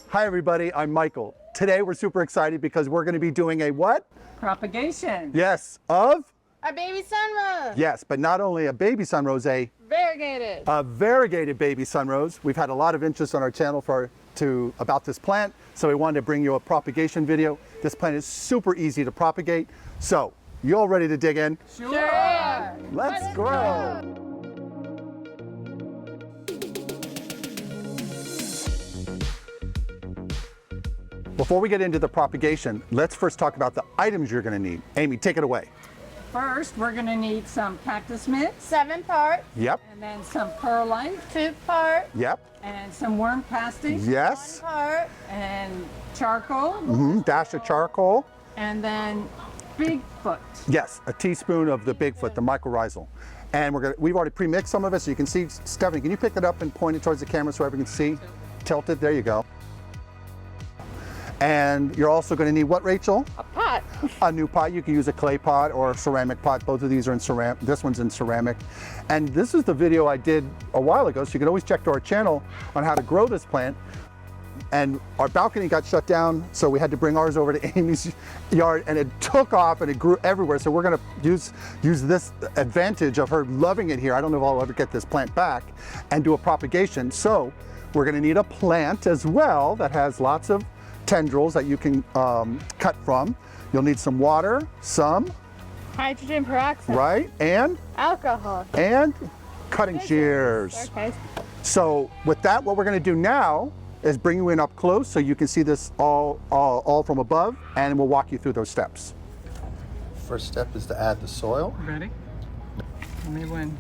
Hi everybody, I'm Michael. Today we're super excited because we're going to be doing a what? Propagation. Yes, of? A baby sunrose. Yes, but not only a baby sunrose, a variegated baby sunrose. We've had a lot of interest on our channel about this plant, so we wanted to bring you a propagation video. This plant is super easy to propagate. So, you all ready to dig in? Sure. Let's grow. Before we get into the propagation, let's first talk about the items you're going to need. Amy, take it away. First, we're going to need some cactus mix. 7 parts. Yep. And then some perlite. 2 parts. Yep. And some worm castings. Yes. 1 part. And charcoal. Dash of charcoal. And then Bigfoot. Yes, a teaspoon of the Bigfoot, the mycorrhizal. And we've already pre-mixed some of it, so you can see. Stephanie, can you pick it up and point it towards the camera so everyone can see? Tilt it, there you go. And you're also going to need what, Rachel? A pot. A new pot. You can use a clay pot or a ceramic pot. Both of these are in ceramic. This one's in ceramic. And this is the video I did a while ago, so you can always check to our channel on how to grow this plant. And our balcony got shut down, so we had to bring ours over to Amy's yard, and it took off and it grew everywhere. So we're going to use this advantage of her loving it here. I don't know if I'll ever get this plant back and do a propagation. So we're going to need a plant as well that has lots of tendrils that you can cut from. You'll need some water, some Hydrogen peroxide. right, and Alcohol. cutting shears. Okay. So with that, what we're going to do now is bring you in up close so you can see this all from above, and we'll walk you through those steps. First step is to add the soil. Ready? Only one.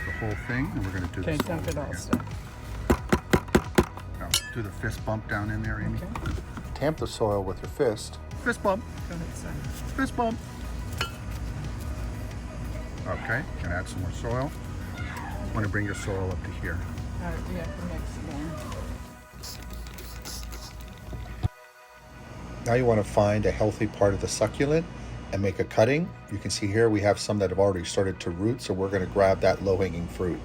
The whole thing, and we're going to do Okay, this. dump it all. Now, do the fist bump down in there, Amy. Okay. Tamp the soil with your fist. Fist bump. Go ahead, son. Fist bump. Okay, can add some more soil. I want to bring your soil up to here. All right, we have to mix again. Now you want to find a healthy part of the succulent and make a cutting. You can see here we have some that have already started to root, so we're going to grab that low-hanging fruit.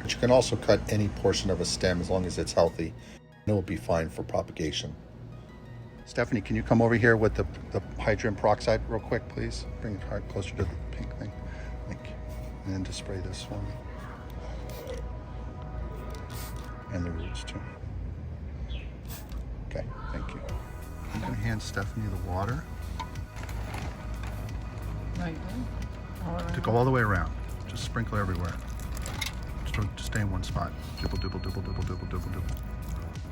But you can also cut any portion of a stem as long as it's healthy, and it will be fine for propagation. Stephanie, can you come over here with the hydrogen peroxide real quick, please? Bring it hard closer to the pink thing. Thank you. And then just spray this one. And the roots too. Okay, thank you. I'm going to hand Stephanie the water Lightly. All right. to go all the way around. Just sprinkle everywhere. Just don't stay in one spot. Dibble, dibble, dibble, dibble, dibble, dibble, dibble.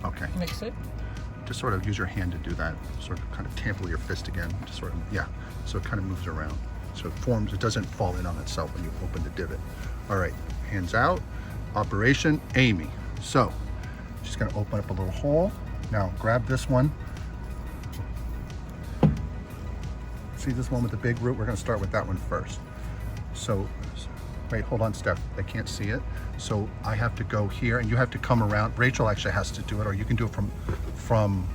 Okay. Mix it. Just sort of use your hand to do that. Sort of kind of tamper with your fist again. Just sort of, yeah. So it kind of moves around. So it forms, it doesn't fall in on itself when you open the divot. All right, hands out. Operation Amy. So, she's gonna open up a little hole. Now grab this one. See this one with the big root? We're gonna start with that one first. So, wait, hold on, Steph. They can't see it. So I have to go here and you have to come around. Rachel actually has to do it, or you can do it from,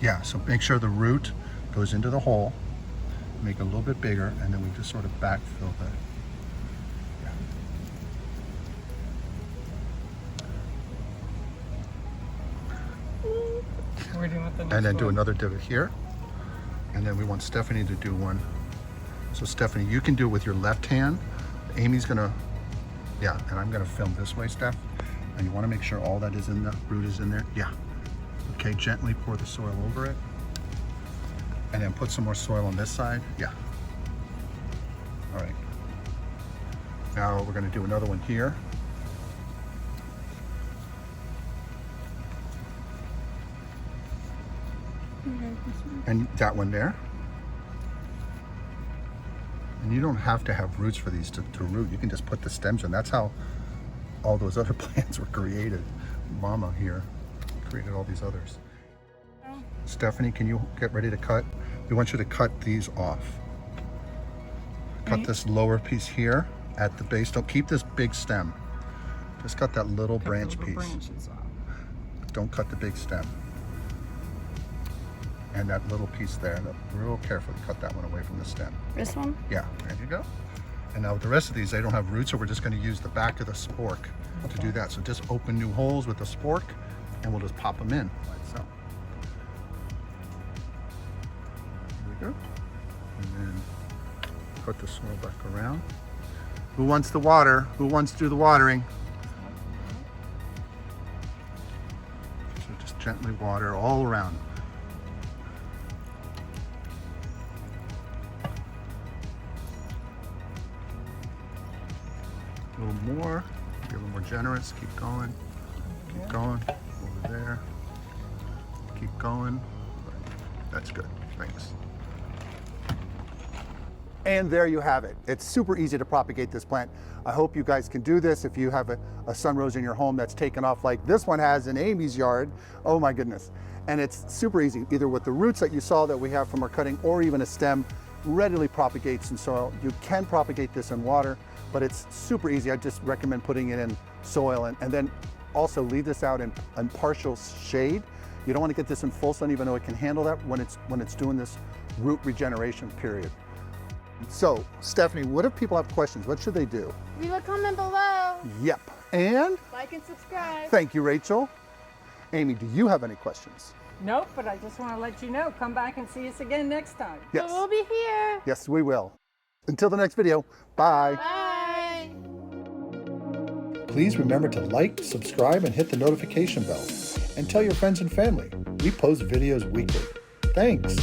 yeah, so make sure the root goes into the hole, make it a little bit bigger, and then we just sort of backfill that. We're doing with the next And then do one. another divot here. And then we want Stephanie to do one. So Stephanie, you can do it with your left hand. Amy's gonna, yeah, and I'm gonna film this way, Steph. And you wanna make sure all that is in the root is in there. Yeah. Okay, gently pour the soil over it. And then put some more soil on this side. Yeah. All right. Now we're gonna do another one here. And that one there. And you don't have to have roots for these to root. You can just put the stems in. That's how all those other plants were created. Mama here created all these others. Stephanie, can you get ready to cut? We want you to cut these off. Cut this lower piece here at the base. Don't keep this big stem. Just cut that little branch piece. Branches off. don't cut the big stem. And that little piece there, real carefully cut that one away from the stem. This one? Yeah, there you go. And now with the rest of these, they don't have roots, so we're just going to use the back of the spork to do that. So just open new holes with the spork, and we'll just pop them in like so. There we go. And then put the soil back around. Who wants the water? Who wants to do the watering? So just gently water all around. A little more, be a little more generous. Keep going, keep going. Over there. Keep going. That's good. Thanks. And there you have it. It's super easy to propagate this plant. I hope you guys can do this. If you have a sunrose in your home that's taken off like this one has in Amy's yard, oh my goodness. And it's super easy, either with the roots that you saw that we have from our cutting or even a stem, readily propagates in soil. You can propagate this in water, but it's super easy. I just recommend putting it in soil and then also leave this out in partial shade. You don't want to get this in full sun, even though it can handle that when it's doing this root regeneration period. So, Stephanie, what if people have questions? What should they do? Leave a comment below. Yep. And Like and subscribe. thank you, Rachel. Amy, do you have any questions? Nope, but I just want to let you know, come back and see us again next time. Yes. So we'll be here. Yes, we will. Until the next video, bye. Bye. Please remember to like, subscribe, and hit the notification bell. And tell your friends and family. We post videos weekly. Thanks.